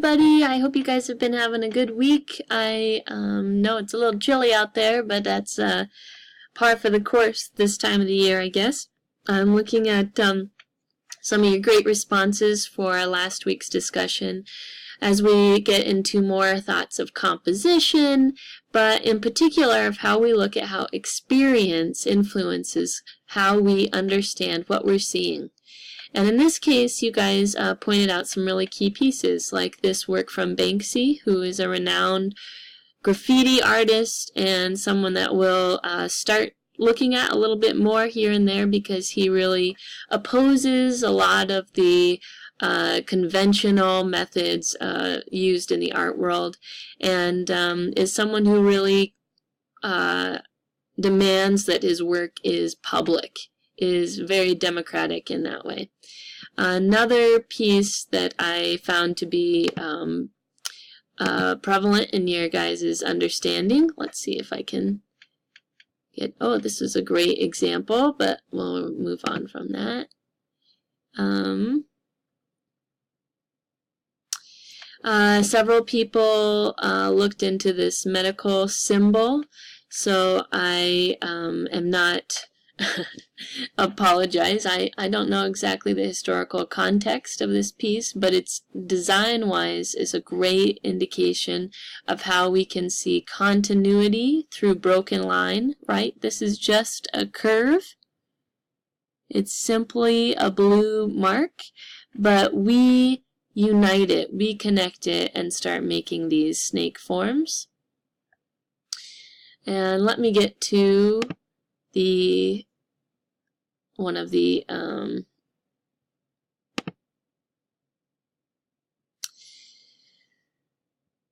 everybody. I hope you guys have been having a good week. I know it's a little chilly out there, but that's par for the course this time of the year, I guess. I'm looking at some of your great responses for last week's discussion as we get into more thoughts of composition, but in particular of how we look at how experience influences how we understand what we're seeing. And in this case, you guys pointed out some really key pieces, like this work from Banksy, who is a renowned graffiti artist and someone that we'll start looking at a little bit more here and there because he really opposes a lot of the conventional methods used in the art world, and is someone who really demands that his work is public, is very democratic in that way. Another piece that I found to be prevalent in your guys' understanding, let's see if I can get, oh, this is a great example, but we'll move on from that. Several people looked into this medical symbol, so I am not apologize. I don't know exactly the historical context of this piece, but it's design-wise is a great indication of how we can see continuity through broken line, right? This is just a curve. It's simply a blue mark, but we unite it, we connect it, and start making these snake forms. And let me get to the one of the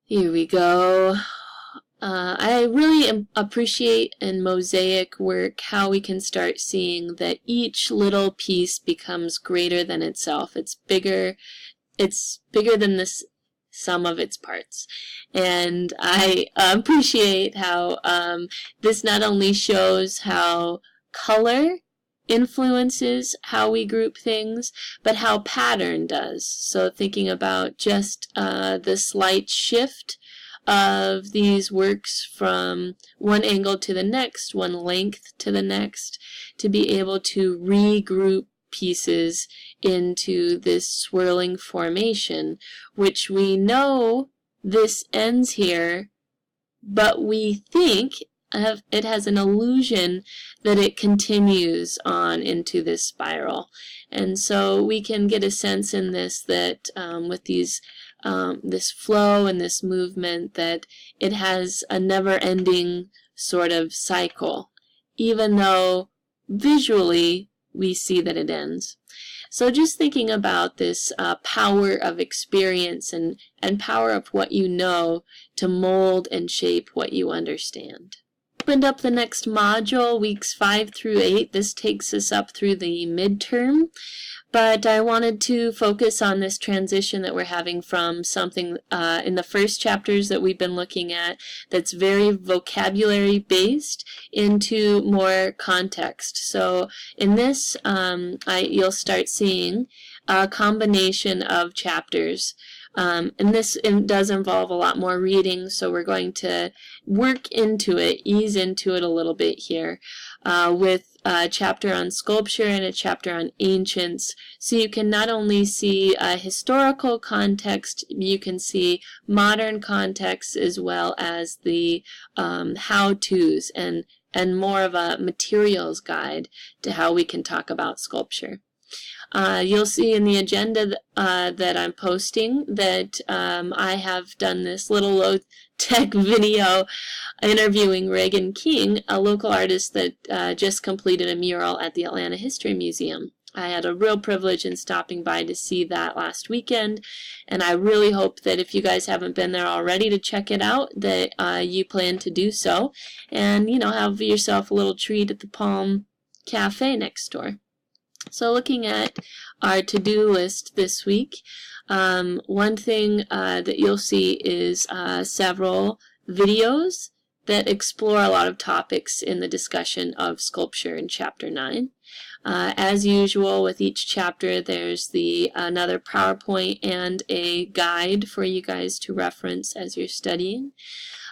here we go. I really appreciate in mosaic work how we can start seeing that each little piece becomes greater than itself. It's bigger than this sum of its parts. And I appreciate how this not only shows how color influences how we group things, but how pattern does. So thinking about just the slight shift of these works from one angle to the next, one length to the next, to be able to regroup pieces into this swirling formation, which we know this ends here, but we think it has an illusion that it continues on into this spiral. And so we can get a sense in this that with these this flow and this movement, that it has a never-ending sort of cycle, even though visually we see that it ends. So just thinking about this power of experience and power of what you know to mold and shape what you understand. Opened up the next module, weeks 5 through 8. This takes us up through the midterm. But I wanted to focus on this transition that we're having from something in the first chapters that we've been looking at that's very vocabulary based into more context. So in this, you'll start seeing a combination of chapters. And this does involve a lot more reading, so we're going to work into it, ease into it a little bit here with a chapter on sculpture and a chapter on ancients. So you can not only see a historical context, you can see modern context as well as the how-tos and more of a materials guide to how we can talk about sculpture. You'll see in the agenda that I'm posting that I have done this little low-tech video interviewing Reagan King, a local artist that just completed a mural at the Atlanta History Museum. I had a real privilege in stopping by to see that last weekend, and I really hope that if you guys haven't been there already to check it out, that you plan to do so, and have yourself a little treat at the Palm Cafe next door. So looking at our to-do list this week, one thing that you'll see is several videos that explore a lot of topics in the discussion of sculpture in Chapter 9. As usual, with each chapter, there's another PowerPoint and a guide for you guys to reference as you're studying.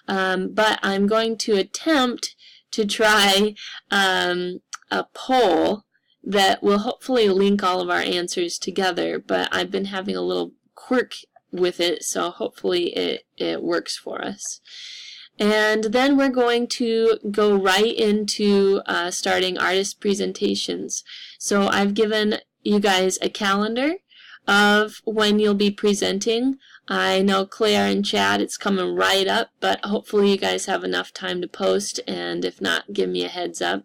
But I'm going to attempt to try a poll that will hopefully link all of our answers together, but I've been having a little quirk with it, so hopefully it works for us. And then we're going to go right into starting artist presentations. So I've given you guys a calendar of when you'll be presenting. I know Claire and Chad, it's coming right up, but hopefully you guys have enough time to post, and if not, give me a heads up.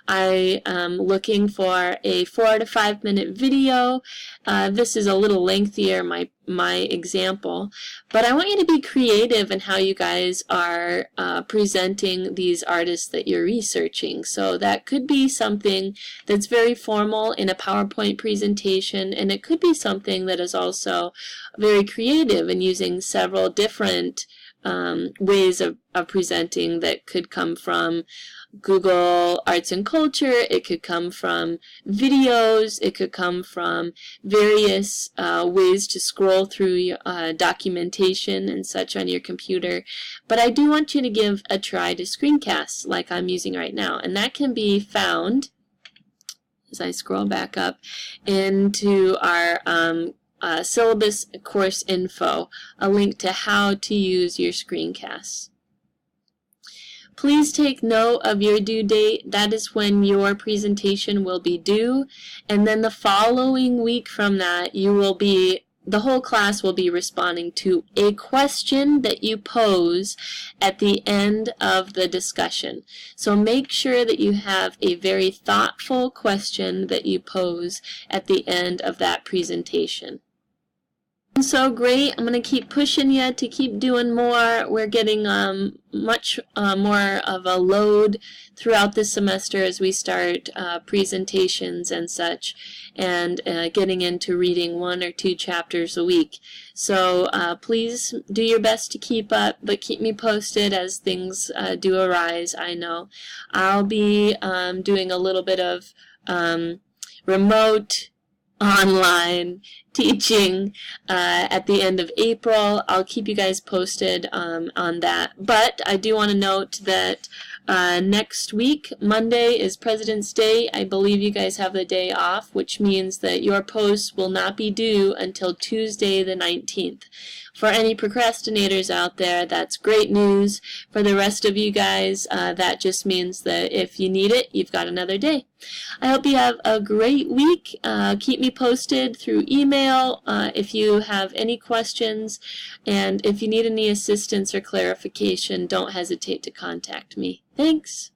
I am looking for a 4 to 5 minute video. This is a little lengthier, my example, but I want you to be creative in how you guys are presenting these artists that you're researching. So that could be something that's very formal in a PowerPoint presentation, and it could be something that is also very creative and using several different ways of presenting that could come from Google Arts and Culture, it could come from videos, it could come from various ways to scroll through your documentation and such on your computer. But I do want you to give a try to screencasts like I'm using right now, and that can be found, as I scroll back up, into our syllabus course info, a link to how to use your screencasts. Please take note of your due date. That is when your presentation will be due, and then the following week from that, the whole class will be responding to a question that you pose at the end of the discussion. So make sure that you have a very thoughtful question that you pose at the end of that presentation. So great. I'm going to keep pushing you to keep doing more. We're getting much more of a load throughout the semester as we start presentations and such, and getting into reading 1 or 2 chapters a week. So please do your best to keep up, but keep me posted as things do arise. I know I'll be doing a little bit of remote online teaching at the end of April. I'll keep you guys posted on that. But I do want to note that next week, Monday, is President's Day. I believe you guys have the day off, which means that your posts will not be due until Tuesday the 19th. For any procrastinators out there, that's great news. For the rest of you guys, that just means that if you need it, you've got another day. I hope you have a great week. Keep me posted through email if you have any questions, and if you need any assistance or clarification, don't hesitate to contact me. Thanks.